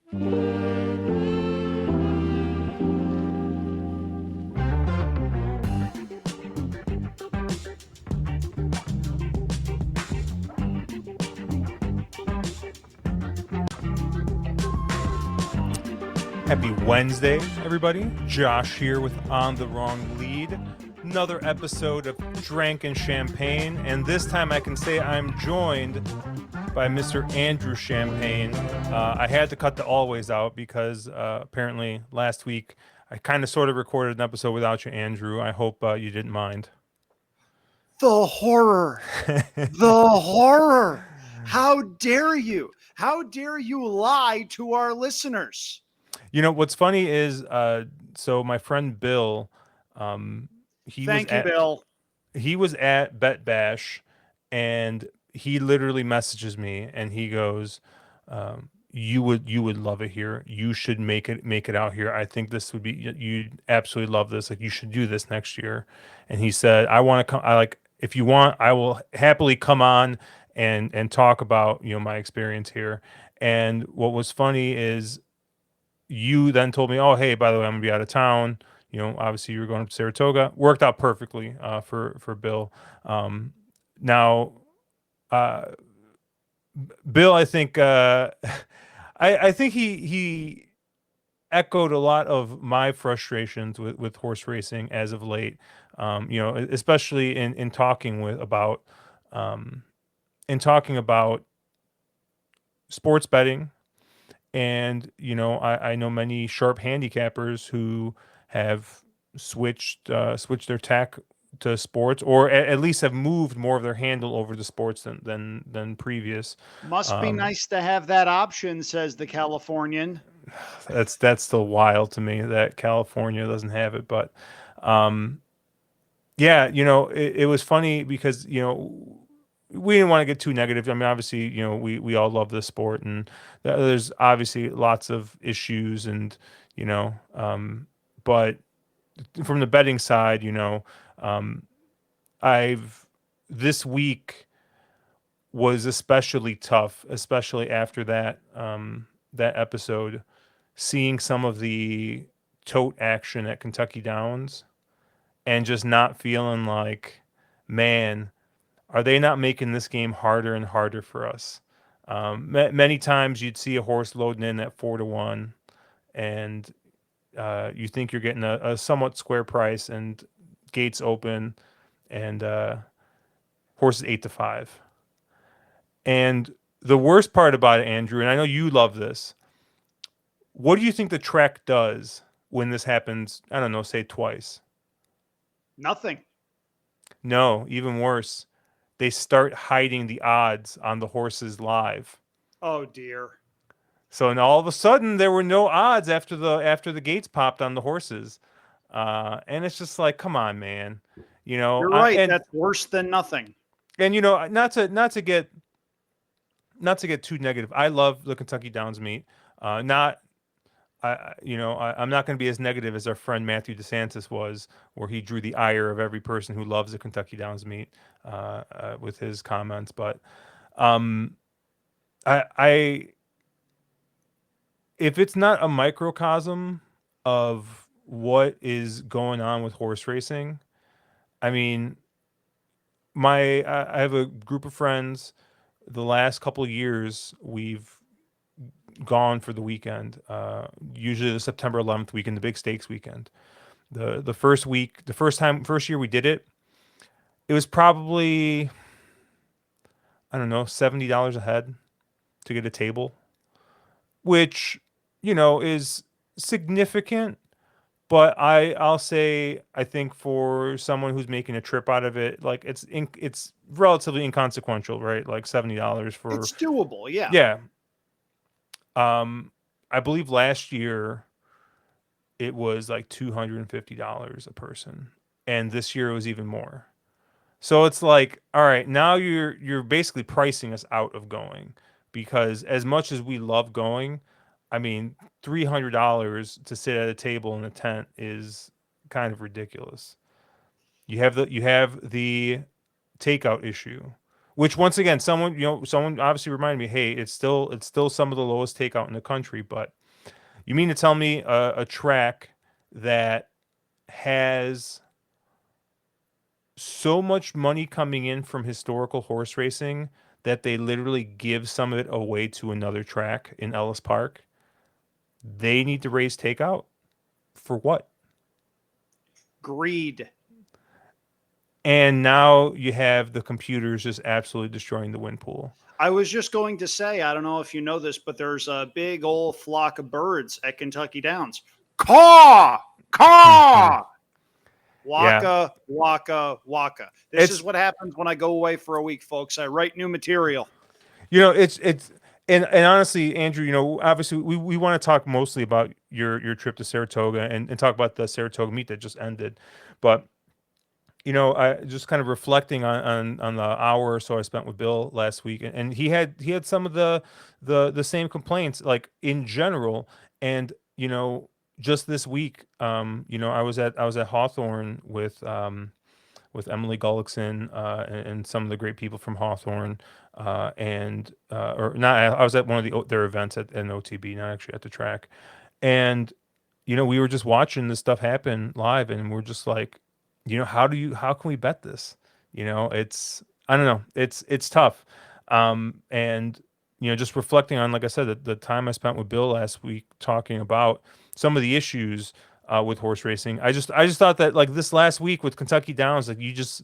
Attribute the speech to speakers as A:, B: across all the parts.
A: Happy Wednesday, everybody. Josh here with On the Wrong Lead. Another episode of Drank and Champagne, and this time I can say I'm joined by Mr. Andrew Champagne. I had to cut the always out because apparently last week I kind of sort of recorded an episode without you, Andrew. I hope you didn't mind.
B: The horror. The horror. How dare you? How dare you lie to our listeners?
A: You know, what's funny is, so my friend Bill,
B: Thank you, Bill.
A: He was at Bet Bash, and he literally messages me, and he goes, "You would love it here. You should make it out here. I think this would be you'd absolutely love this. Like you should do this next year." And he said, "I want to come. I like if you want, I will happily come on and talk about my experience here." And what was funny is you then told me, "Oh, hey, by the way, I'm gonna be out of town." Obviously you were going up to Saratoga. Worked out perfectly for Bill. Now, uh, Bill, I think I think he echoed a lot of my frustrations with horse racing as of late. Especially in talking um, about sports betting. And I know many sharp handicappers who have switched their tack to sports, or at least have moved more of their handle over to sports than previous.
B: Must be nice to have that option, says the Californian.
A: That's still wild to me that California doesn't have it, but yeah, it was funny because we didn't want to get too negative. I mean, obviously, we all love this sport, and there's obviously lots of issues, and but from the betting side, I've this week was especially tough, especially after that episode, seeing some of the tote action at Kentucky Downs, and just not feeling like, man, are they not making this game harder and harder for us? Many times you'd see a horse loading in at 4-1, and you think you're getting a somewhat square price, and gates open, and horse is 8-5. And the worst part about it, Andrew, and I know you love this. What do you think the track does when this happens? I don't know, say twice.
B: Nothing.
A: No, even worse. They start hiding the odds on the horses live.
B: Oh dear.
A: So and all of a sudden there were no odds after the gates popped on the horses, and it's just like, come on, man.
B: You're right. That's worse than nothing.
A: And not to get too negative. I love the Kentucky Downs meet. Not I'm not going to be as negative as our friend Matthew DeSantis was, where he drew the ire of every person who loves the Kentucky Downs meet with his comments. But I if it's not a microcosm of what is going on with horse racing, I mean, I have a group of friends. The last couple of years, we've gone for the weekend. Usually the September 11th weekend, the big stakes weekend. The first year we did it, it was probably, I don't know, $70 a head to get a table, which is significant. But I'll say, I think for someone who's making a trip out of it, like it's relatively inconsequential, right? Like $70 for
B: It's doable, yeah.
A: Yeah. I believe last year it was like $250 a person, and this year it was even more. So it's like, all right, now you're basically pricing us out of going, because as much as we love going, I mean, $300 to sit at a table in a tent is kind of ridiculous. You have the takeout issue, Which once again, someone obviously reminded me, hey, it's still some of the lowest takeout in the country. But you mean to tell me a track that has so much money coming in from historical horse racing that they literally give some of it away to another track in Ellis Park? They need to raise takeout for what?
B: Greed.
A: And now you have the computers just absolutely destroying the win pool.
B: I was just going to say, I don't know if you know this, but there's a big old flock of birds at Kentucky Downs. Caw,
A: Mhm.
B: caw,
A: Yeah,
B: waka, waka, waka. This is
A: it's
B: what happens when I go away for a week, folks. I write new material.
A: it's and honestly, Andrew, obviously we want to talk mostly about your trip to Saratoga and talk about the Saratoga meet that just ended, but I just kind of reflecting on the hour or so I spent with Bill last week, and he had some of the same complaints, like in general, and just this week, I was at Hawthorne with Emily Gullickson, and some of the great people from Hawthorne, and or not. I was at one of their events at an OTB, not actually at the track, and we were just watching this stuff happen live, and we're just like, how can we bet this? It's I don't know, it's tough, and just reflecting on, like I said, the time I spent with Bill last week talking about some of the issues with horse racing. I just thought that, like, this last week with Kentucky Downs, like, you just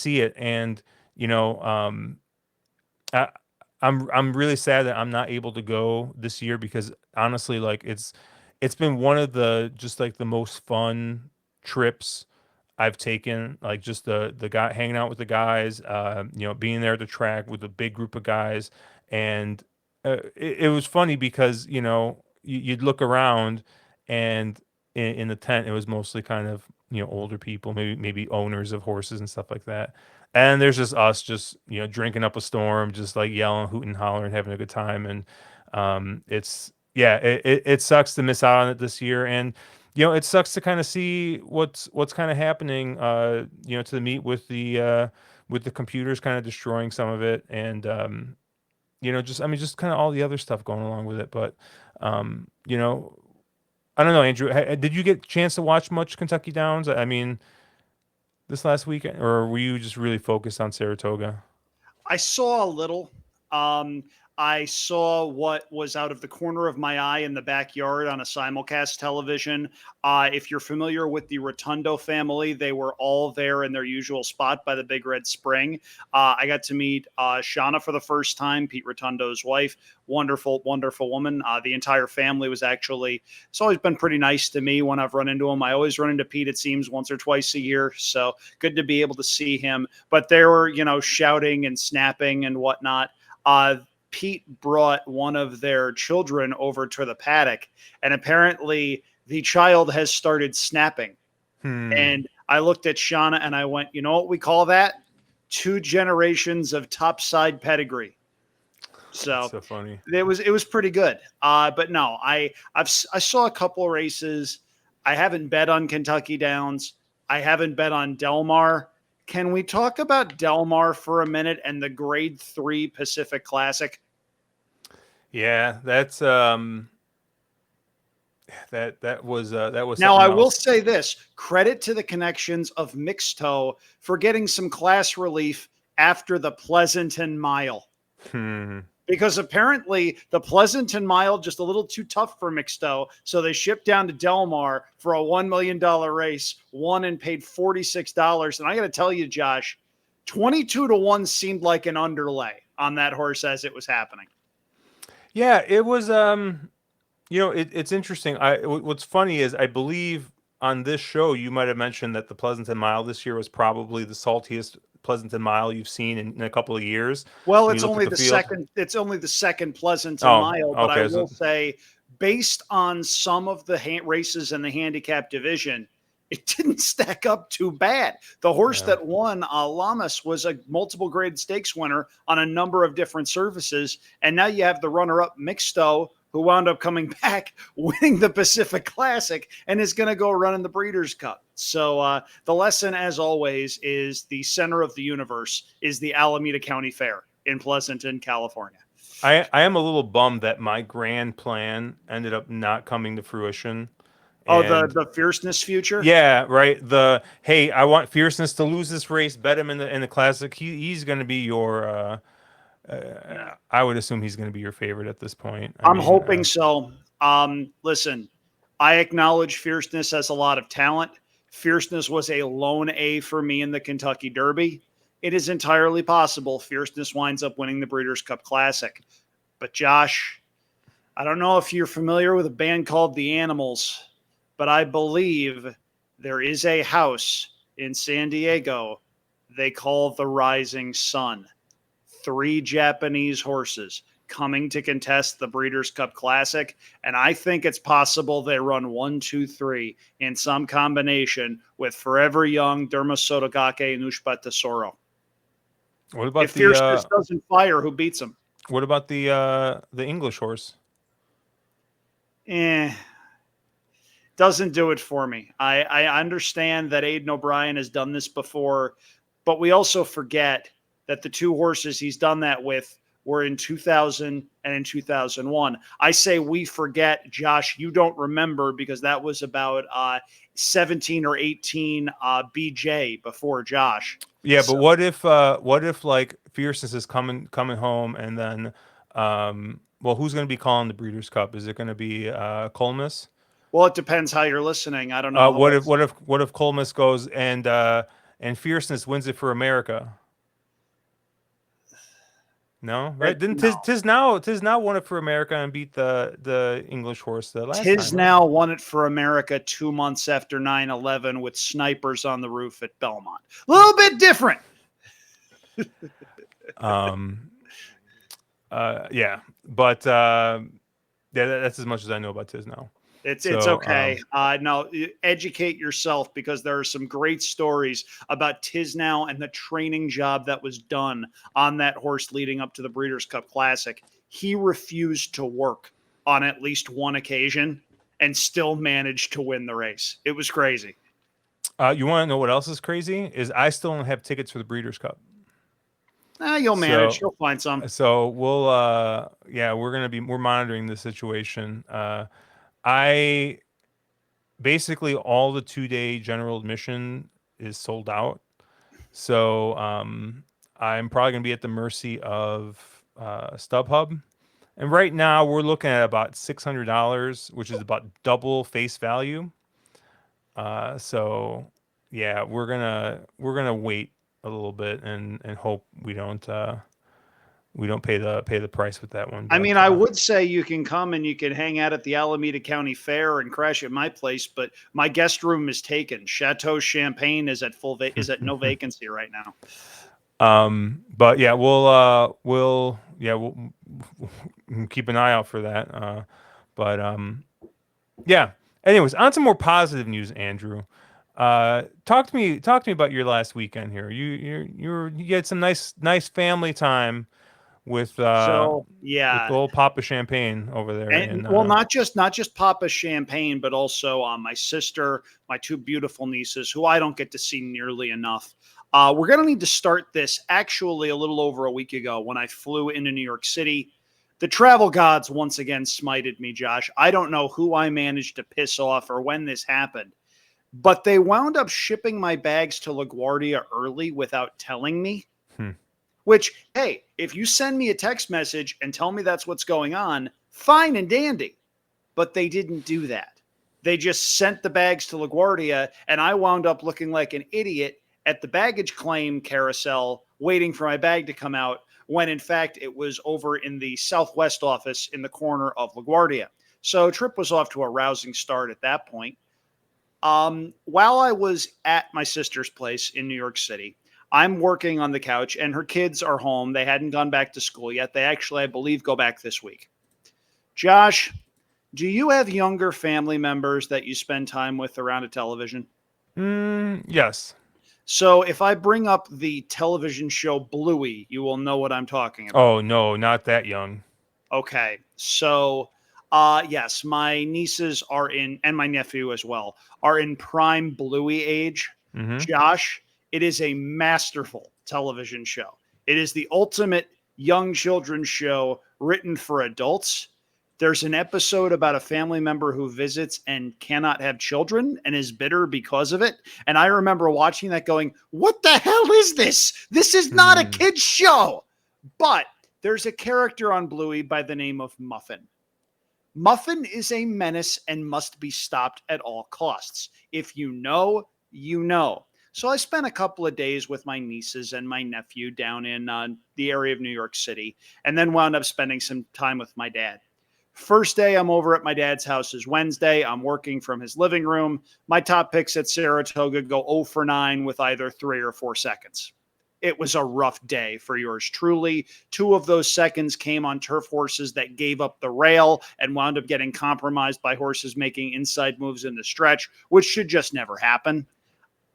A: see it, and you know, I, I'm really sad that I'm not able to go this year, because honestly, like, it's been one of the just like the most fun trips I've taken, like, just the guy hanging out with the guys, being there at the track with a big group of guys, and it was funny because you'd look around, and in the tent it was mostly kind of older people, maybe owners of horses and stuff like that, and there's just us, just drinking up a storm, just like yelling, hooting, hollering, having a good time, and it's yeah, it sucks to miss out on it this year, and it sucks to kind of see what's kind of happening, to the meet with the computers kind of destroying some of it, and just kind of all the other stuff going along with it. But I don't know, Andrew. Did you get a chance to watch much Kentucky Downs? I mean, this last weekend, or were you just really focused on Saratoga?
B: I saw a little. Um, I saw what was out of the corner of my eye in the backyard on a simulcast television. If you're familiar with the Rotundo family, they were all there in their usual spot by the Big Red Spring. I got to meet Shauna for the first time, Pete Rotundo's wife. Wonderful, wonderful woman. The entire family was actually, it's always been pretty nice to me when I've run into him. I always run into Pete, it seems, once or twice a year. So good to be able to see him. But they were, shouting and snapping and whatnot. Pete brought one of their children over to the paddock, and apparently the child has started snapping.
A: Hmm.
B: And I looked at Shauna and I went, you know what we call that? 2 generations of topside pedigree.
A: That's
B: So
A: so funny.
B: it was pretty good. But no, I saw a couple of races. I haven't bet on Kentucky Downs. I haven't bet on Del Mar. Can we talk about Del Mar for a minute and the Grade 3 Pacific Classic?
A: Yeah, that was
B: Now,
A: something
B: I will
A: else.
B: say this, credit to the connections of Mixto for getting some class relief after the Pleasanton Mile.
A: Hmm.
B: Because apparently the Pleasanton Mile just a little too tough for Mixto, so they shipped down to Del Mar for a $1 million race, won and paid $46. And I got to tell you, Josh, 22-1 seemed like an underlay on that horse as it was happening.
A: Yeah, it was. It's interesting. What's funny is, I believe on this show you might have mentioned that the Pleasanton Mile this year was probably the saltiest Pleasanton Mile you've seen in a couple of years
B: Well,
A: when you
B: it's
A: looked at
B: only
A: the
B: the
A: field.
B: second. It's only the second Pleasanton
A: Oh,
B: Mile, but I
A: okay.
B: will say, based on some of the races in the handicap division, it didn't stack up too bad. The horse
A: Yeah.
B: that won, Lamas, was a multiple grade stakes winner on a number of different surfaces, and now you have the runner-up Mixto, who wound up coming back, winning the Pacific Classic, and is going to go run in the Breeders' Cup. So the lesson, as always, is the center of the universe is the Alameda County Fair in Pleasanton, California.
A: I am a little bummed that my grand plan ended up not coming to fruition.
B: Oh,
A: And
B: the fierceness future.
A: yeah, right. The hey, I want Fierceness to lose this race. Bet him in the classic. He's going to be your.
B: Yeah.
A: I would assume he's going to be your favorite at this point. I
B: I'm
A: mean,
B: hoping so. Listen, I acknowledge Fierceness has a lot of talent. Fierceness was a lone A for me in the Kentucky Derby. It is entirely possible Fierceness winds up winning the Breeders' Cup Classic. But Josh, I don't know if you're familiar with a band called The Animals, but I believe there is a house in San Diego they call the Rising Sun. 3 Japanese horses coming to contest the Breeders' Cup Classic. And I think it's possible they run 1, 2, 3 in some combination with Forever Young, Dermasotogake, and Ushba Tesoro.
A: what
B: If
A: about
B: Fierceness doesn't fire, who beats him?
A: the English horse?
B: Eh, doesn't do it for me. I understand that Aidan O'Brien has done this before, but we also forget that the 2 horses he's done that with were in 2000 and in 2001. I say we forget, Josh, you don't remember because that was about 17 or 18 BJ before Josh.
A: Yeah, but
B: So,
A: what if like Fierceness is coming home and then well, who's going to be calling the Breeders' Cup? Is it going to be Colmus?
B: well, it depends how you're listening. I don't know how else.
A: What if Colmus goes and Fierceness wins it for America? No, right? Didn't
B: No.
A: tis now won it for America and beat the English horse the last time, right?
B: Tisnow won it for America 2 months after 9/11 with snipers on the roof at Belmont. A little bit different.
A: Um, yeah, but yeah, that's as much as I know about Tisnow.
B: It's
A: So,
B: okay. No, educate yourself because there are some great stories about Tisnow and the training job that was done on that horse leading up to the Breeders' Cup Classic. He refused to work on at least one occasion and still managed to win the race. It was crazy.
A: you want to know what else is crazy? Is I still don't have tickets for the Breeders' Cup.
B: You'll manage.
A: So,
B: You'll find some.
A: we'll yeah, we're monitoring the situation. I basically all the 2-day general admission is sold out. So I'm probably gonna be at the mercy of StubHub. And right now we're looking at about $600, which is about double face value. So yeah, we're gonna wait a little bit and hope we don't pay the price with that one.
B: I
A: But
B: mean, I would say you can come and you can hang out at the Alameda County Fair and crash at my place, but my guest room is taken. Chateau Champagne is at is at no vacancy right now.
A: but yeah, we'll keep an eye out for that. But yeah. Anyways, on to more positive news, Andrew. Talk to me about your last weekend here. You had some nice family time
B: So
A: with
B: yeah,
A: the old Papa Champagne over there
B: and
A: in
B: well, not just Papa Champagne, but also my sister, my 2 beautiful nieces, who I don't get to see nearly enough. We're gonna need to start this actually a little over a week ago when I flew into New York City. The travel gods once again smited me, Josh. I don't know who I managed to piss off or when this happened, but they wound up shipping my bags to LaGuardia early without telling me.
A: hmm.
B: Which, hey, if you send me a text message and tell me that's what's going on, fine and dandy. But they didn't do that. They just sent the bags to LaGuardia, and I wound up looking like an idiot at the baggage claim carousel waiting for my bag to come out when in fact it was over in the Southwest office in the corner of LaGuardia. So trip was off to a rousing start at that point. While I was at my sister's place in New York City, I'm working on the couch and her kids are home. They hadn't gone back to school yet. They actually, I believe, go back this week. Josh, do you have younger family members that you spend time with around a television?
A: Yes.
B: So if I bring up the television show Bluey, you will know what I'm talking about.
A: Oh no, not that young.
B: Okay. So Yes, my nieces are in, and my nephew as well, are in prime Bluey age.
A: Mm-hmm.
B: Josh, it is a masterful television show. It is the ultimate young children's show written for adults. There's an episode about a family member who visits and cannot have children and is bitter because of it. And I remember watching that going, what the hell is this? This is not a
A: Hmm.
B: kid's show. But there's a character on Bluey by the name of Muffin. Muffin is a menace and must be stopped at all costs. If you know, you know. So I spent a couple of days with my nieces and my nephew down in the area of New York City, and then wound up spending some time with my dad. First day I'm over at my dad's house is Wednesday. I'm working from his living room. My top picks at Saratoga go 0 for 9 with either 3 or 4 seconds. It was a rough day for yours truly. 2 of those seconds came on turf horses that gave up the rail and wound up getting compromised by horses making inside moves in the stretch, which should just never happen.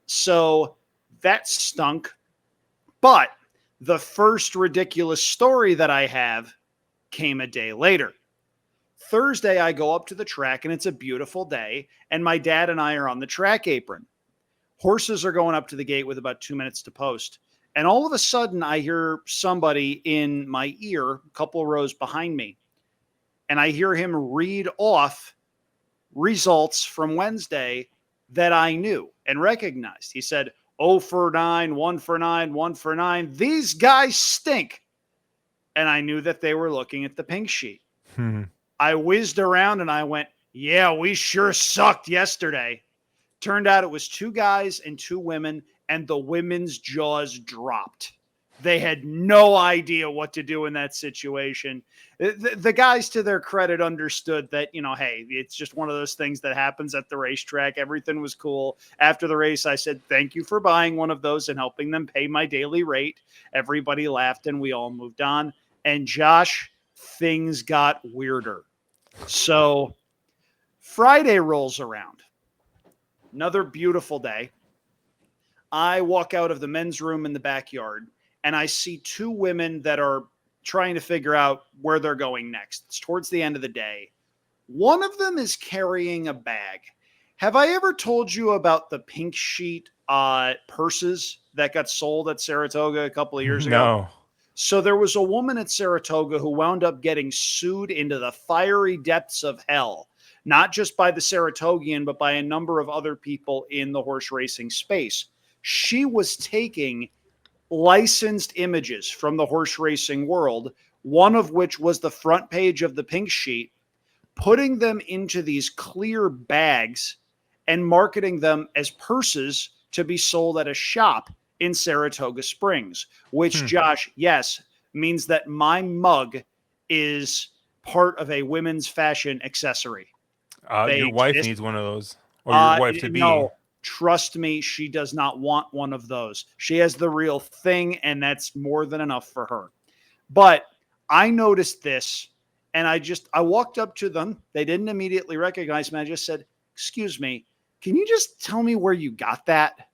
B: So that stunk. But the first ridiculous story that I have came a day later. Thursday, I go up to the track and it's a beautiful day, and my dad and I are on the track apron. Horses are going up to the gate with about 2 minutes to post. And all of a sudden, I hear somebody in my ear, a couple of rows behind me, and I hear him read off results from Wednesday that I knew and recognized. He said, 0 for 9, 1 for 9, 1 for 9. These guys stink. And I knew that they were looking at the pink sheet.
A: Hmm.
B: I whizzed around and I went, yeah, we sure sucked yesterday. Turned out it was 2 guys and 2 women, and the women's jaws dropped. They had no idea what to do in that situation. The guys, to their credit, understood that, hey, it's just one of those things that happens at the racetrack. Everything was cool. After the race, I said, thank you for buying one of those and helping them pay my daily rate. Everybody laughed and we all moved on. And Josh, things got weirder. So Friday rolls around. Another beautiful day. I walk out of the men's room in the backyard and I see 2 women that are trying to figure out where they're going next. It's towards the end of the day. One of them is carrying a bag. Have I ever told you about the pink sheet purses that got sold at Saratoga a couple of years ago?
A: No.
B: So there was a woman at Saratoga who wound up getting sued into the fiery depths of hell, not just by the Saratogian, but by a number of other people in the horse racing space. She was taking licensed images from the horse racing world, one of which was the front page of the pink sheet, putting them into these clear bags and marketing them as purses to be sold at a shop in Saratoga Springs, which,
A: Hmm.
B: Josh, yes, means that my mug is part of a women's fashion accessory. They
A: Your wife
B: exist.
A: needs one of those, or your wife to be.
B: No, trust me, she does not want one of those. She has the real thing, and that's more than enough for her. But I noticed this, and I walked up to them. They didn't immediately recognize me. I just said, "Excuse me, can you just tell me where you got that?"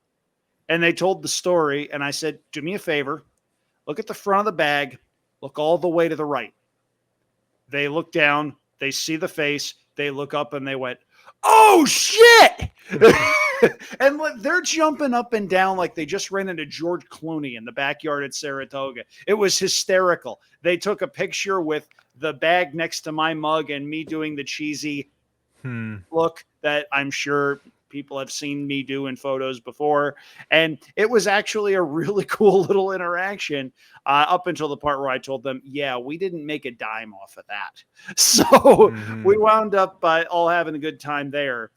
B: And they told the story, and I said, "Do me a favor, look at the front of the bag, look all the way to the right." They look down, they see the face, they look up, and they went, "Oh shit!" And they're jumping up and down like they just ran into George Clooney in the backyard at Saratoga. It was hysterical. They took a picture with the bag next to my mug and me doing the cheesy
A: Hmm.
B: look that I'm sure people have seen me do in photos before. And it was actually a really cool little interaction up until the part where I told them, yeah, we didn't make a dime off of that. So we
A: Hmm.
B: wound up all having a good time there.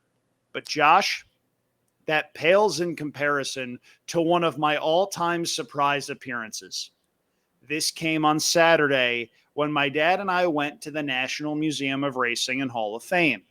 B: But Josh, that pales in comparison to one of my all-time surprise appearances. This came on Saturday when my dad and I went to the National Museum of Racing and Hall of Fame.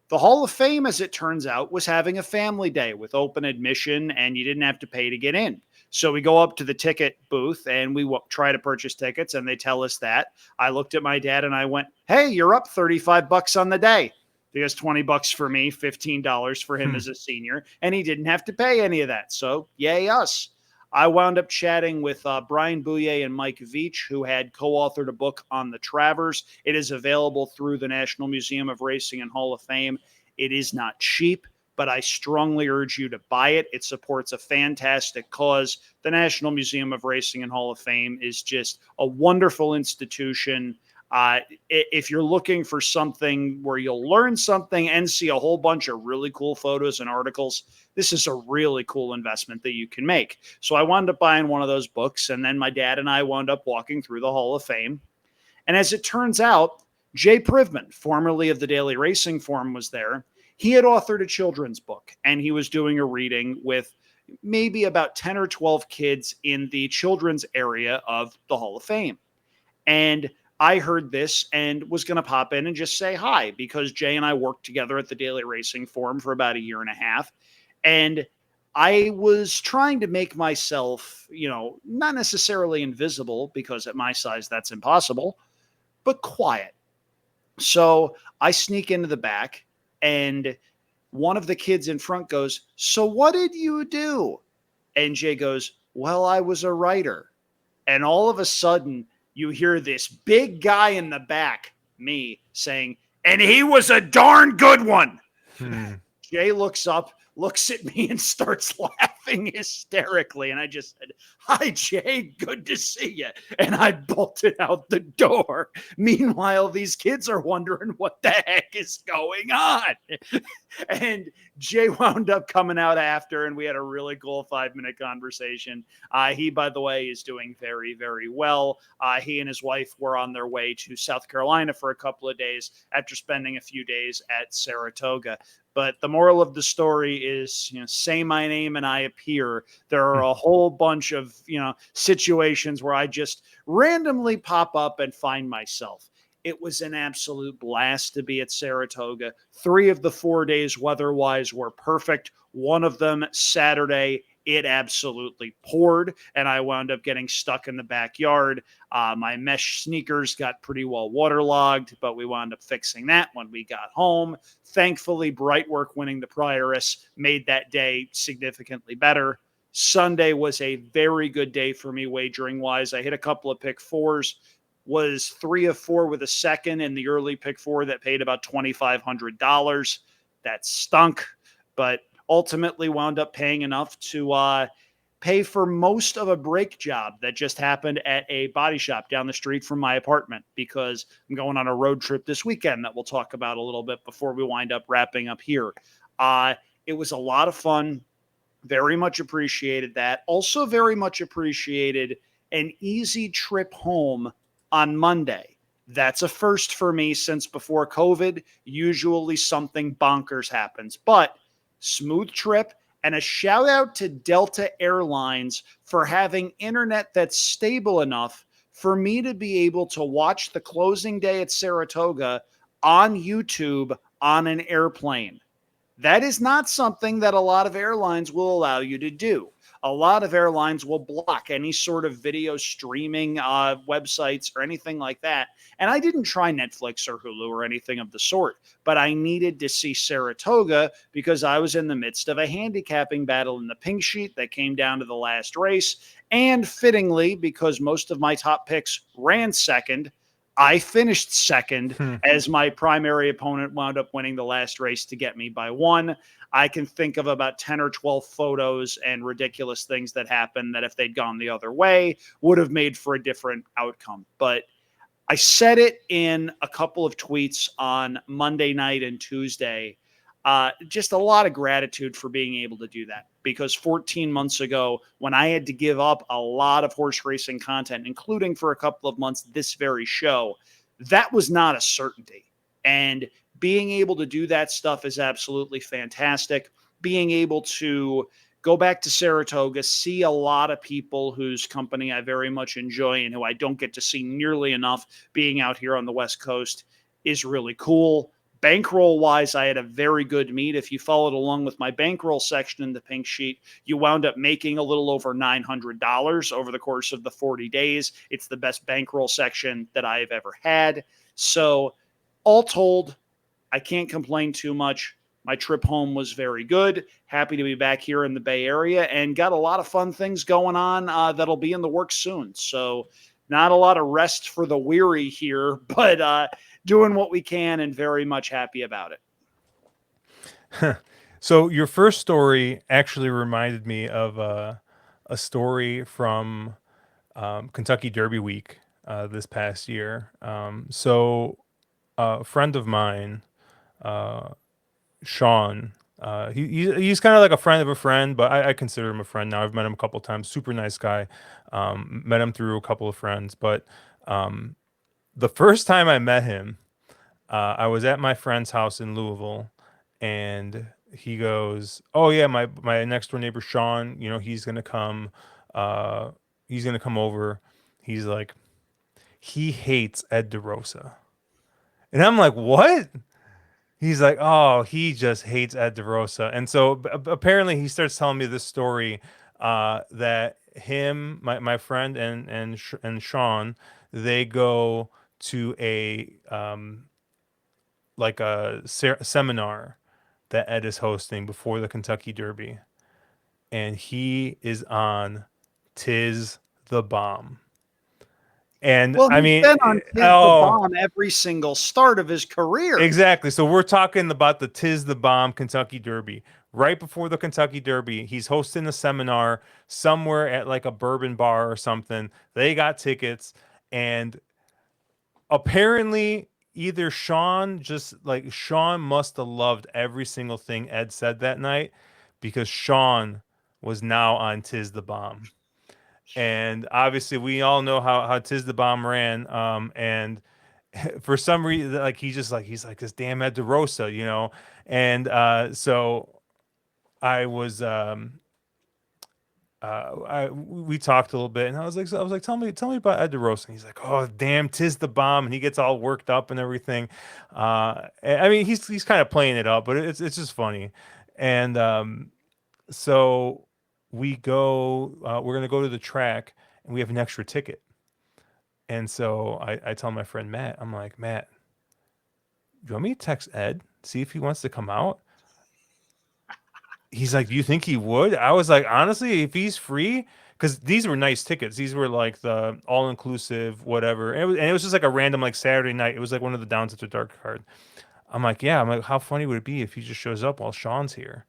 B: The Hall of Fame, as it turns out, was having a family day with open admission, and you didn't have to pay to get in. So we go up to the ticket booth and we try to purchase tickets, and they tell us that. I looked at my dad and I went, "Hey, you're up $35 on the day." Because $20 for me, $15 for him
A: Hmm.
B: as a senior, and he didn't have to pay any of that. So yay us. I wound up chatting with Brian Bouye and Mike Veach, who had co-authored a book on the Travers. It is available through the National Museum of Racing and Hall of Fame. It is not cheap, but I strongly urge you to buy it. It supports a fantastic cause. The National Museum of Racing and Hall of Fame is just a wonderful institution. If you're looking for something where you'll learn something and see a whole bunch of really cool photos and articles, this is a really cool investment that you can make. So I wound up buying one of those books, and then my dad and I wound up walking through the Hall of Fame. And as it turns out, Jay Privman, formerly of the Daily Racing Form, was there. He had authored a children's book, and he was doing a reading with maybe about 10 or 12 kids in the children's area of the Hall of Fame. And I heard this and was going to pop in and just say hi, because Jay and I worked together at the Daily Racing Forum for about a year and a half. And I was trying to make myself, not necessarily invisible, because at my size that's impossible, but quiet. So I sneak into the back, and one of the kids in front goes, "So what did you do?" And Jay goes, "Well, I was a writer." And all of a sudden, you hear this big guy in the back, me, saying, "And he was a darn good one." Jay looks up, looks at me, and starts laughing hysterically. And I just said, "Hi, Jay. Good to see you." And I bolted out the door. Meanwhile, these kids are wondering what the heck is going on. And Jay wound up coming out after, and we had a really cool 5-minute conversation. He, by the way, is doing very, very well. He and his wife were on their way to South Carolina for a couple of days after spending a few days at Saratoga. But the moral of the story is, say my name and I appear. There are a whole bunch of, situations where I just randomly pop up and find myself. It was an absolute blast to be at Saratoga. 3 of the 4 days weather-wise were perfect. One of them, Saturday, it absolutely poured, and I wound up getting stuck in the backyard. My mesh sneakers got pretty well waterlogged, but we wound up fixing that when we got home. Thankfully, Brightwork winning the Prioress made that day significantly better. Sunday was a very good day for me wagering-wise. I hit a couple of pick fours, was 3 of 4 with a second in the early pick 4 that paid about $2,500. That stunk, but ultimately wound up paying enough to pay for most of a brake job that just happened at a body shop down the street from my apartment, because I'm going on a road trip this weekend that we'll talk about a little bit before we wind up wrapping up here. It was a lot of fun. Very much appreciated that. Also very much appreciated an easy trip home on Monday. That's a first for me since before COVID. Usually something bonkers happens, but smooth trip. And a shout out to Delta Airlines for having internet that's stable enough for me to be able to watch the closing day at Saratoga on YouTube on an airplane. That is not something that a lot of airlines will allow you to do. A lot of airlines will block any sort of video streaming websites or anything like that. And I didn't try Netflix or Hulu or anything of the sort, but I needed to see Saratoga because I was in the midst of a handicapping battle in the pink sheet that came down to the last race. And fittingly, because most of my top picks ran second, I finished second as my primary opponent wound up winning the last race to get me by 1. I can think of about 10 or 12 photos and ridiculous things that happened that if they'd gone the other way would have made for a different outcome. But I said it in a couple of tweets on Monday night and Tuesday. Just a lot of gratitude for being able to do that, because 14 months ago, when I had to give up a lot of horse racing content, including for a couple of months this very show, that was not a certainty. And being able to do that stuff is absolutely fantastic. Being able to go back to Saratoga, see a lot of people whose company I very much enjoy and who I don't get to see nearly enough being out here on the West Coast is really cool. Bankroll wise, I had a very good meet. If you followed along with my bankroll section in the pink sheet, you wound up making a little over $900 over the course of the 40 days. It's the best bankroll section that I've ever had. So all told, I can't complain too much. My trip home was very good. Happy to be back here in the Bay Area and got a lot of fun things going on that'll be in the works soon. So, not a lot of rest for the weary here, but doing what we can and very much happy about it.
A: So your first story actually reminded me of a story from Kentucky Derby Week this past year. A friend of mine, uh, Sean, he's kind of like a friend of a friend, but I consider him a friend now. I've met him a couple times. Super nice guy. Met him through a couple of friends, but um, the first time I met him, I was at my friend's house in Louisville, and he goes, "Oh yeah, my next door neighbor Sean, you know, uh, he's gonna come over. He's like, he hates Ed DeRosa." And I'm like, "What?" He's like, "Oh, he just hates Ed DeRosa." And so apparently he starts telling me this story that him, my friend and Sean, they go to a like a seminar that Ed is hosting before the Kentucky Derby, and he is on "Tis the Bomb." And
B: Well,
A: I
B: he's
A: mean,
B: been on Tis the
A: oh,
B: Bomb every single start of his career.
A: exactly. So we're talking about the "Tis the Bomb" Kentucky Derby. Right before the Kentucky Derby, he's hosting a seminar somewhere at like a bourbon bar or something. They got tickets, and apparently either Sean must have loved every single thing Ed said that night, because Sean was now on "Tis the Bomb." And obviously we all know how "Tis the Bomb" ran. And for some reason, like he's like this damn Ed DeRosa, you know. And so I was we talked a little bit, and tell me about Ed DeRosa. And he's like, "Oh, damn, 'tis the bomb," and he gets all worked up and everything. I mean, he's kind of playing it up, but it's just funny. And so we're gonna go to the track, and we have an extra ticket. And so I tell my friend Matt, I'm like, Matt, do you want me to text Ed, see if he wants to come out? He's like, "Do you think he would?" I was like, "Honestly, if he's free," because these were nice tickets. These were like the all inclusive, whatever. And it was just like a random like Saturday night. It was like one of the Downs After Dark card. I'm like, "Yeah." I'm like, "How funny would it be if he just shows up while Sean's here?"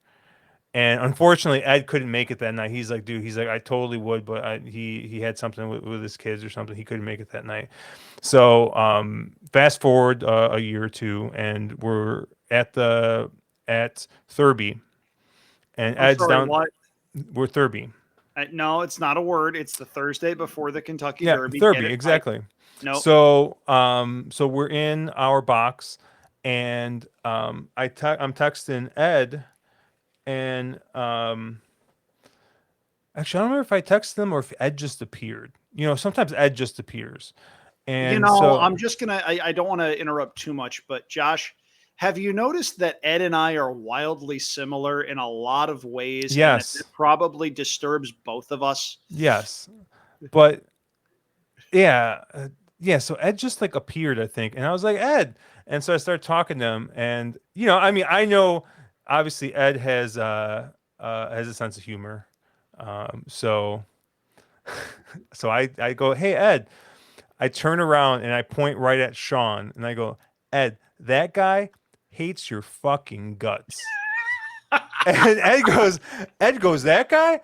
A: And unfortunately, Ed couldn't make it that night. He's like, "Dude," he's like, "I totally would, but he had something with his kids or something. He couldn't make it that night." So fast forward a year or two, and we're at Thurby, and
B: I'm
A: Ed's
B: sorry,
A: down.
B: what?
A: We're Thurby.
B: No, it's not a word. It's the Thursday before the Kentucky
A: Yeah,
B: Derby. Get
A: Thurby,
B: it right.
A: exactly.
B: No,
A: So we're in our box, and I'm texting Ed, and actually I don't remember if I texted him or if Ed just appeared. You know, sometimes Ed just appears, and so
B: I'm just gonna. I don't want to interrupt too much, but Josh, have you noticed that Ed and I are wildly similar in a lot of ways, and that
A: yes,
B: it probably disturbs both of us?
A: yes, but yeah, yeah. So Ed just like appeared, I think, and I was like, Ed, and so I started talking to him, and you know, I mean, I know obviously Ed has a sense of humor, so I go, "Hey Ed," I turn around and I point right at Sean, and I go, "Ed, that guy hates your fucking guts." And Ed goes, "That guy?"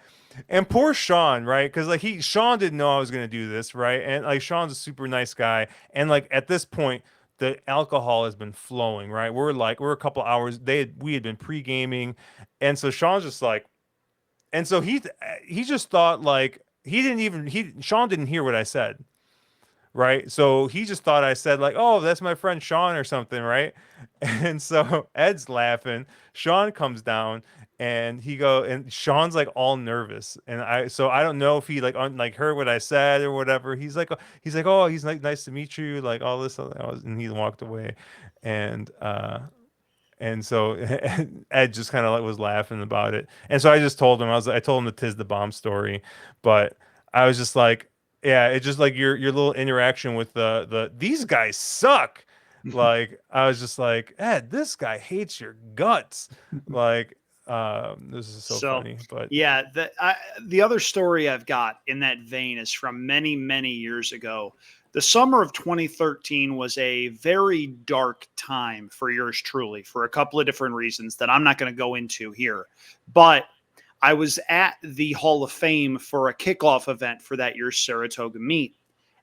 A: And poor Sean, right? Because like Sean didn't know I was gonna do this, right? And like Sean's a super nice guy, and like at this point, the alcohol has been flowing, right? We're a couple hours. We had been pre gaming, and so Sean's just like, and so he just thought like he didn't even he Sean didn't hear what I said, right? So he just thought I said like, "Oh, that's my friend Sean" or something, right? And so Ed's laughing. Sean comes down, and Sean's like all nervous, and I don't know if he like like heard what I said or whatever. He's like, "Oh, he's like nice to meet you," like all this, and he walked away, and so Ed just kind of like was laughing about it. And so I just told him, I told him the "Tis the Bomb" story, but I was just like, yeah, it's just like your little interaction with these guys suck. Like I was just like, Ed, this guy hates your guts. Like, this is so
B: So,
A: funny, but
B: yeah, the other story I've got in that vein is from many, many years ago. The summer of 2013 was a very dark time for yours truly for a couple of different reasons that I'm not going to go into here. But I was at the Hall of Fame for a kickoff event for that year's Saratoga meet.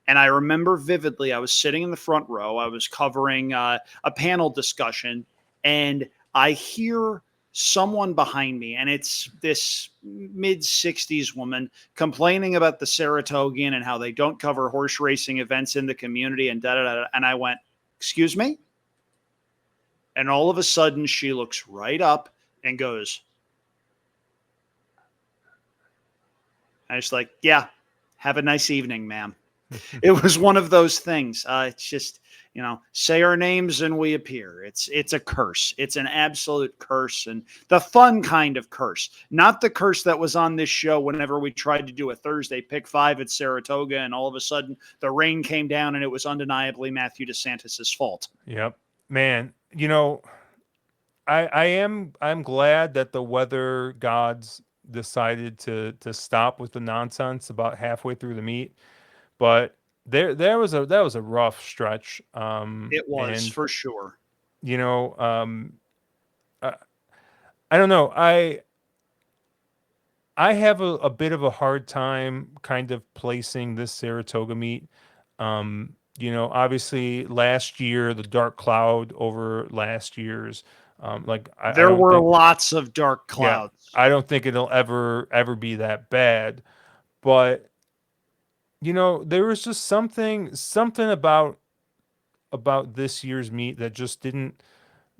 B: And I remember vividly, I was sitting in the front row. I was covering a panel discussion, and I hear someone behind me, and it's this mid 60s woman complaining about the Saratogian and how they don't cover horse racing events in the community and da da da. And I went, "Excuse me?" And all of a sudden, she looks right up and goes, I was like, "Yeah, have a nice evening, ma'am." It was one of those things. It's just, say our names and we appear. It's a curse. It's an absolute curse, and the fun kind of curse, not the curse that was on this show whenever we tried to do a Thursday pick five at Saratoga, and all of a sudden the rain came down and it was undeniably Matthew DeSantis's fault.
A: yep. Man, I'm glad that the weather gods decided to stop with the nonsense about halfway through the meet, but there was a rough stretch.
B: It was
A: And
B: for sure.
A: you know, um, I, I don't know. I have a bit of a hard time kind of placing this Saratoga meet. Obviously last year the dark cloud over last year's. Like I
B: There
A: don't
B: were
A: think,
B: lots of dark
A: yeah,
B: clouds.
A: I don't think it'll ever be that bad. But there was just something about this year's meet that just didn't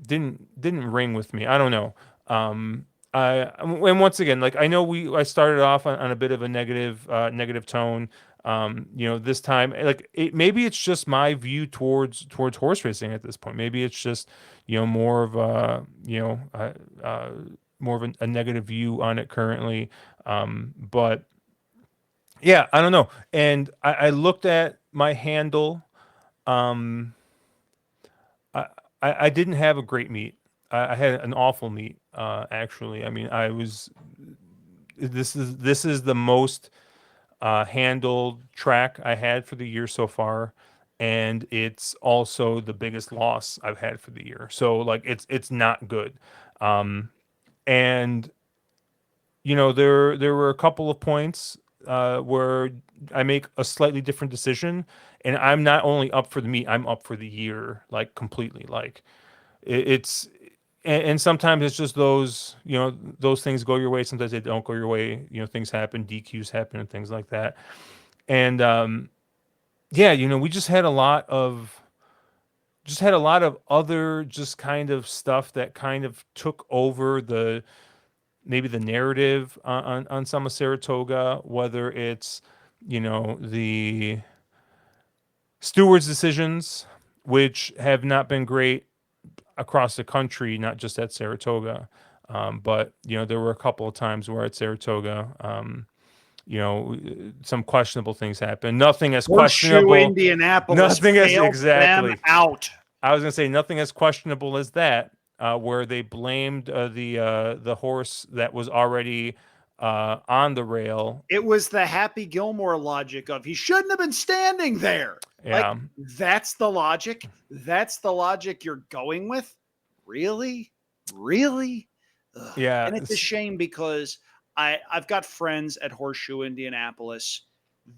A: ring with me. I don't know. Um, and once again, like I know I started off on a bit of a negative tone. This time, like maybe it's just my view towards horse racing at this point. Maybe it's just more of more of a negative view on it currently. But yeah, I don't know. And I looked at my handle. Um, I, I didn't have a great meet. I had an awful meet, actually. I mean, I was. This is the most handled track I had for the year so far, and it's also the biggest loss I've had for the year. So like, it's not good. Um, and there were a couple of points where I make a slightly different decision, and I'm not only up for the meet, I'm up for the year, like completely. Like it's and sometimes it's just those things go your way. Sometimes they don't go your way. Things happen, DQs happen, and things like that. And yeah, we just had a lot of other just kind of stuff that kind of took over maybe the narrative on some of Saratoga, whether it's the stewards' decisions, which have not been great across the country, not just at Saratoga. But there were a couple of times where at Saratoga, some questionable things happened. Nothing as
B: Horseshoe
A: questionable,
B: Indianapolis
A: nothing as
B: bailed them
A: exactly.
B: out.
A: I was gonna say nothing as questionable as that, where they blamed the horse that was already on the rail.
B: It was the Happy Gilmore logic of he shouldn't have been standing there. Like,
A: Yeah,
B: that's the logic. That's the logic you're going with. Really? Really? Ugh.
A: yeah,
B: And it's a shame because I've got friends at Horseshoe Indianapolis.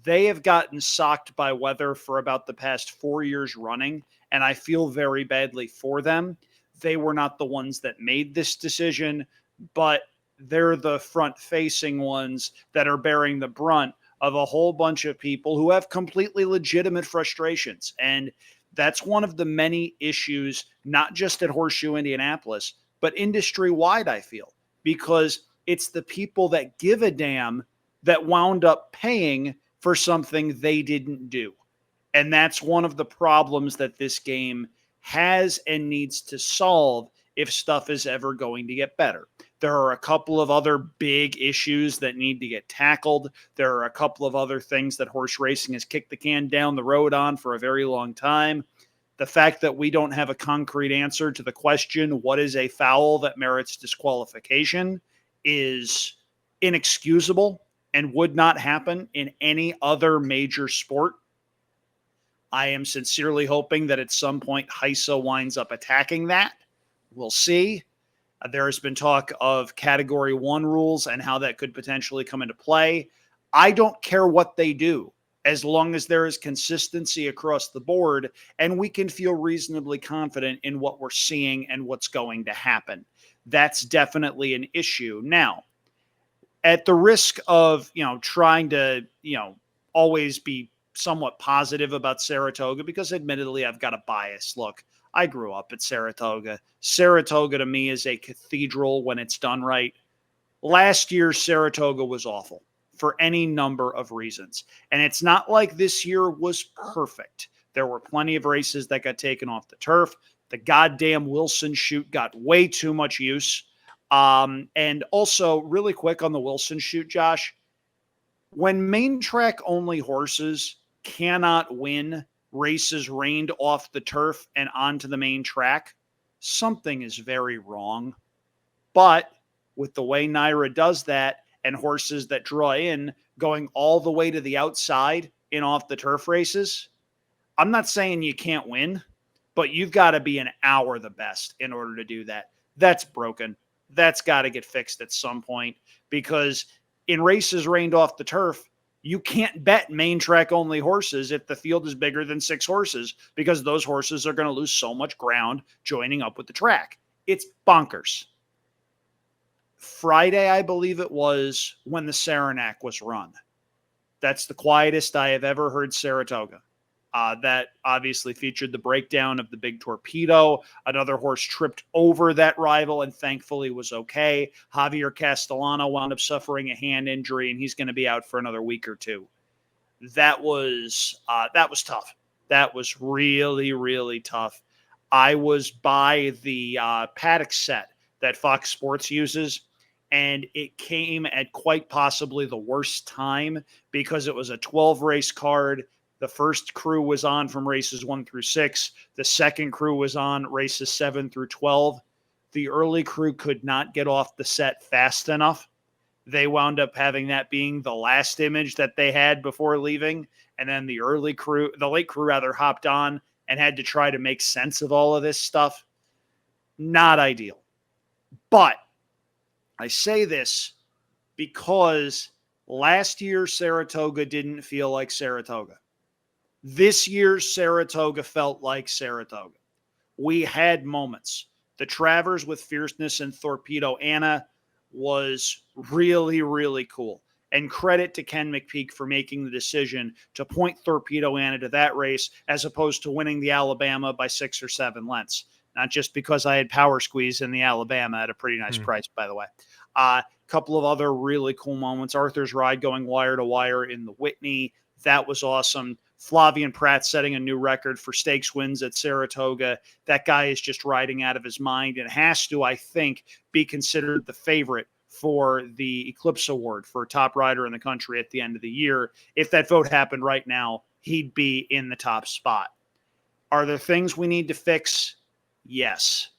B: They have gotten socked by weather for about the past 4 years running, and I feel very badly for them. They were not the ones that made this decision, but they're the front facing ones that are bearing the brunt of a whole bunch of people who have completely legitimate frustrations. And that's one of the many issues, not just at Horseshoe Indianapolis, but industry wide, I feel, because it's the people that give a damn that wound up paying for something they didn't do. And that's one of the problems that this game has and needs to solve if stuff is ever going to get better. There are a couple of other big issues that need to get tackled. There are a couple of other things that horse racing has kicked the can down the road on for a very long time. The fact that we don't have a concrete answer to the question, what is a foul that merits disqualification, is inexcusable and would not happen in any other major sport. I am sincerely hoping that at some point HISA winds up attacking that. We'll see. There has been talk of Category 1 rules and how that could potentially come into play. I don't care what they do as long as there is consistency across the board and we can feel reasonably confident in what we're seeing and what's going to happen. That's definitely an issue. Now, at the risk of, trying to, always be somewhat positive about Saratoga, because admittedly I've got a bias. Look, I grew up at Saratoga. Saratoga to me is a cathedral when it's done right. Last year, Saratoga was awful for any number of reasons. And it's not like this year was perfect. There were plenty of races that got taken off the turf. The goddamn Wilson chute got way too much use. And also, really quick on the Wilson chute, Josh, when main track only horses cannot win races reined off the turf and onto the main track, something is very wrong. But with the way Naira does that and horses that draw in going all the way to the outside in off the turf races, I'm not saying you can't win, but you've got to be an hour the best in order to do that. That's broken. That's got to get fixed at some point, because in races reined off the turf, you can't bet main track only horses if the field is bigger than 6 horses, because those horses are going to lose so much ground joining up with the track. It's bonkers. Friday, I believe it was, when the Saranac was run. That's the quietest I have ever heard Saratoga. That obviously featured the breakdown of the big torpedo. Another horse tripped over that rival and thankfully was okay. Javier Castellano wound up suffering a hand injury, and he's going to be out for another week or two. That was tough. That was really, really tough. I was by the paddock set that Fox Sports uses, and it came at quite possibly the worst time because it was a 12 race card. The first crew was on from races 1 through 6. The second crew was on races 7 through 12. The early crew could not get off the set fast enough. They wound up having that being the last image that they had before leaving. And then the late crew rather, hopped on and had to try to make sense of all of this stuff. Not ideal. But I say this because last year Saratoga didn't feel like Saratoga. This year's Saratoga felt like Saratoga. We had moments. The Travers with Fierceness and Torpedo Anna was really, really cool. And credit to Ken McPeak for making the decision to point Torpedo Anna to that race as opposed to winning the Alabama by 6 or 7 lengths. Not just because I had power squeeze in the Alabama at a pretty nice price, by the way. A couple of other really cool moments. Arthur's ride going wire to wire in the Whitney. That was awesome. Flavian Pratt setting a new record for stakes wins at Saratoga. That guy is just riding out of his mind and has to, I think, be considered the favorite for the Eclipse Award for top rider in the country at the end of the year. If that vote happened right now, he'd be in the top spot. Are there things we need to fix? Yes.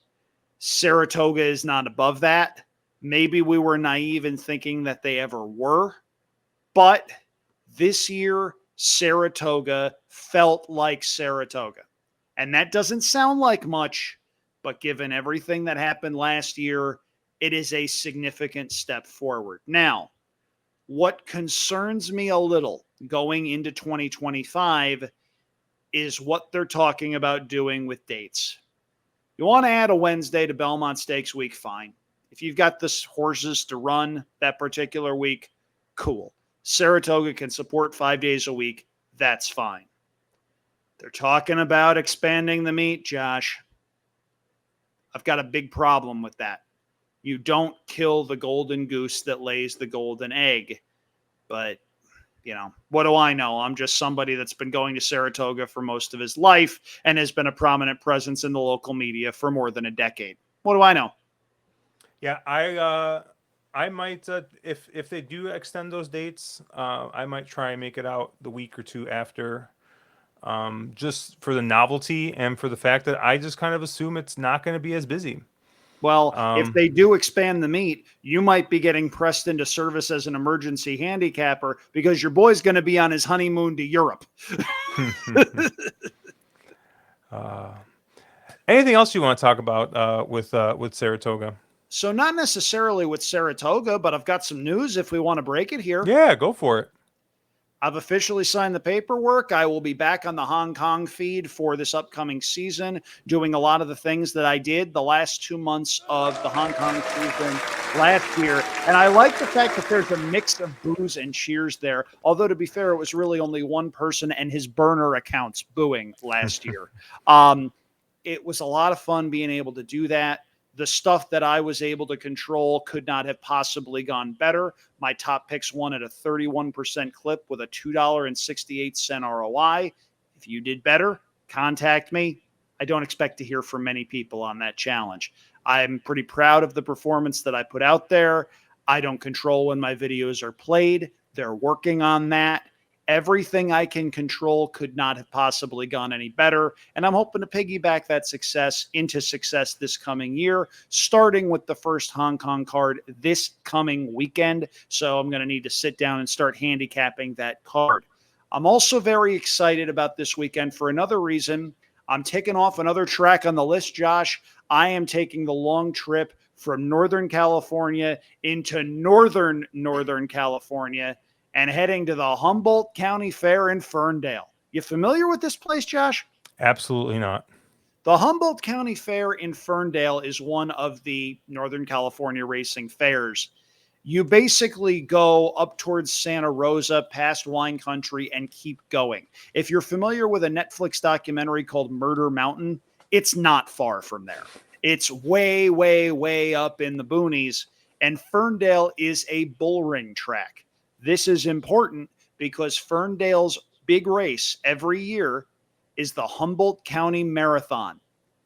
B: Saratoga is not above that. Maybe we were naive in thinking that they ever were, but this year, Saratoga felt like Saratoga. And that doesn't sound like much, but given everything that happened last year, it is a significant step forward. Now, what concerns me a little going into 2025 is what they're talking about doing with dates. You want to add a Wednesday to Belmont Stakes week, fine. If you've got the horses to run that particular week, cool. Saratoga can support 5 days a week. That's fine. They're talking about expanding the meet, Josh. I've got a big problem with that. You don't kill the golden goose that lays the golden egg. But, what do I know? I'm just somebody that's been going to Saratoga for most of his life and has been a prominent presence in the local media for more than a decade. What do I know?
A: Yeah, I might if they do extend those dates, I might try and make it out the week or two after just for the novelty and for the fact that I just kind of assume it's not going to be as busy.
B: Well, if
A: Um,
B: they do expand the meet, you might be getting pressed into service as an emergency handicapper because your boy's going to be on his honeymoon to Europe.
A: uh, Anything else you want to talk about with Saratoga?
B: So, not necessarily with Saratoga, but I've got some news if we want to break it here.
A: Yeah, go for it.
B: I've officially signed the paperwork. I will be back on the Hong Kong feed for this upcoming season, doing a lot of the things that I did the last 2 months of the Hong Kong season last year. And I like the fact that there's a mix of boos and cheers there. Although, to be fair, it was really only one person and his burner accounts booing last year. Um, it was a lot of fun being able to do that. The stuff that I was able to control could not have possibly gone better. My top picks won at a 31% clip with a $2.68 ROI. If you did better, contact me. I don't expect to hear from many people on that challenge. I'm pretty proud of the performance that I put out there. I don't control when my videos are played. They're working on that. Everything I can control could not have possibly gone any better. And I'm hoping to piggyback that success into success this coming year, starting with the first Hong Kong card this coming weekend. So I'm going to need to sit down and start handicapping that card. I'm also very excited about this weekend for another reason. I'm taking off another track on the list, Josh. I am taking the long trip from Northern California into Northern California and heading to the Humboldt County Fair in Ferndale. You familiar with this place, Josh?
A: Absolutely not.
B: The Humboldt County Fair in Ferndale is one of the Northern California racing fairs. You basically go up towards Santa Rosa, past wine country, and keep going. If you're familiar with a Netflix documentary called Murder Mountain, it's not far from there. It's way, way, way up in the boonies, and Ferndale is a bull ring track. This is important because Ferndale's big race every year is the Humboldt County Marathon.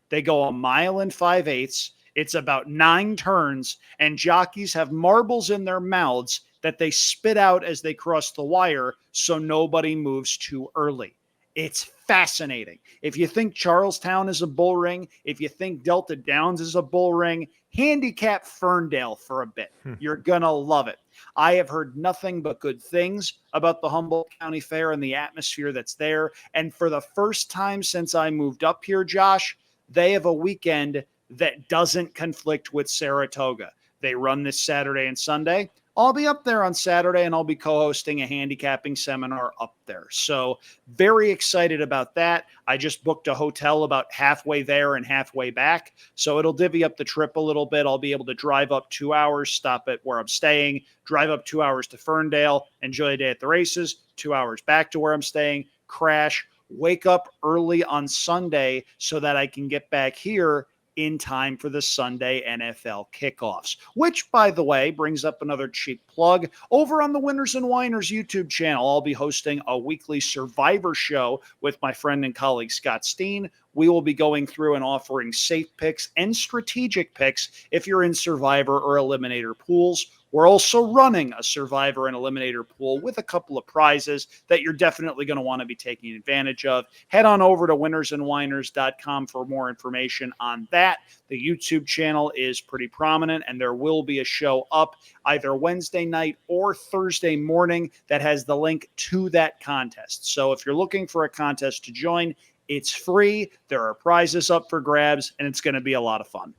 B: They go a mile and 5/8. It's about 9 turns, and jockeys have marbles in their mouths that they spit out as they cross the wire so nobody moves too early. It's fascinating. If you think Charlestown is a bull ring, if you think Delta Downs is a bull ring, handicap Ferndale for a bit.
A: Hmm.
B: You're going to love it. I have heard nothing but good things about the Humboldt County Fair and the atmosphere that's there. And for the first time since I moved up here, Josh, they have a weekend that doesn't conflict with Saratoga. They run this Saturday and Sunday. I'll be up there on Saturday and I'll be co-hosting a handicapping seminar up there. So very excited about that. I just booked a hotel about halfway there and halfway back. So it'll divvy up the trip a little bit. I'll be able to drive up 2 hours, stop at where I'm staying, drive up 2 hours to Ferndale, enjoy a day at the races, 2 hours back to where I'm staying, crash, wake up early on Sunday so that I can get back here in time for the Sunday NFL kickoffs, which, by the way, brings up another cheap plug. Over on the Winners and Winers YouTube channel, I'll be hosting a weekly Survivor show with my friend and colleague Scott Steen. We will be going through and offering safe picks and strategic picks if you're in Survivor or Eliminator pools. We're also running a Survivor and Eliminator pool with a couple of prizes that you're definitely going to want to be taking advantage of. Head on over to winnersandwiners.com for more information on that. The YouTube channel is pretty prominent, and there will be a show up either Wednesday night or Thursday morning that has the link to that contest. So if you're looking for a contest to join, it's free. There are prizes up for grabs, and it's going to be a lot of fun.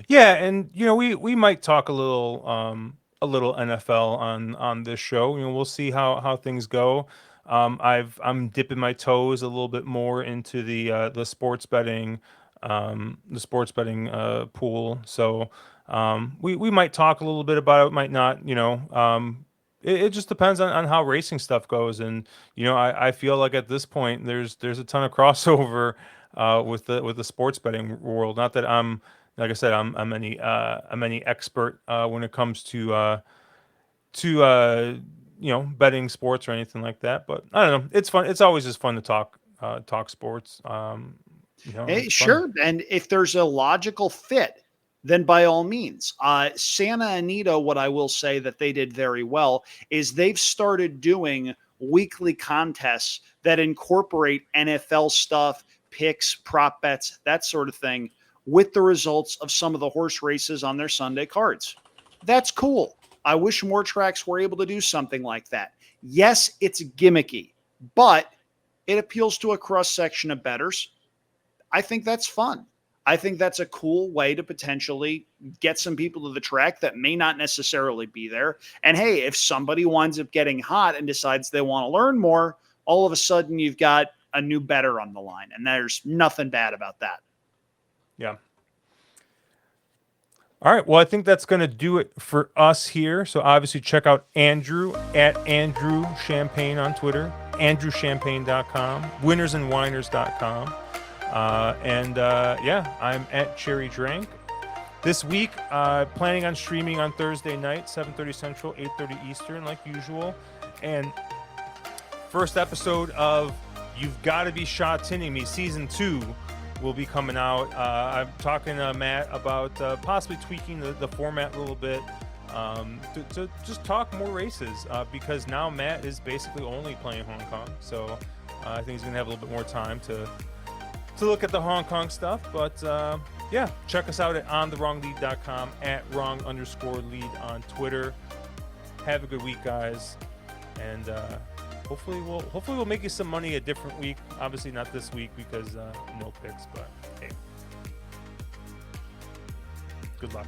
A: Yeah, and we might talk a little NFL on this show. We'll see how things go. I'm dipping my toes a little bit more into the sports betting pool. So we might talk a little bit about it, might not. It just depends on how racing stuff goes, and I feel like at this point there's a ton of crossover with the sports betting world. Not that I'm like I said, I'm any expert when it comes to betting sports or anything like that. But I don't know. It's fun. It's always just fun to talk sports.
B: Hey,
A: It's fun.
B: sure. And if there's a logical fit, then by all means. Santa Anita, what I will say that they did very well is they've started doing weekly contests that incorporate NFL stuff, picks, prop bets, that sort of thing, with the results of some of the horse races on their Sunday cards. That's cool. I wish more tracks were able to do something like that. Yes, it's gimmicky, but it appeals to a cross section of bettors. I think that's fun. I think that's a cool way to potentially get some people to the track that may not necessarily be there. And hey, if somebody winds up getting hot and decides they want to learn more, all of a sudden you've got a new bettor on the line. And there's nothing bad about that.
A: Yeah. All right. Well, I think that's going to do it for us here. So obviously check out Andrew at Andrew Champagne on Twitter, andrewchampagne.com, winnersandwhiners.com. Yeah, I'm at Cherry Drank. This week, planning on streaming on Thursday night, 7:30 Central, 8:30 Eastern, like usual. And first episode of You've Gotta Be Shot-Tinning Me, Season 2, will be coming out. I'm talking to Matt about possibly tweaking the format a little bit to just talk more races because now Matt is basically only playing Hong Kong. So I think he's going to have a little bit more time to look at the Hong Kong stuff. But yeah, check us out at ontherwronglead.com, at wrong_lead on Twitter. Have a good week, guys. And hopefully we'll make you some money a different week. Obviously not this week because no picks, but hey, good luck.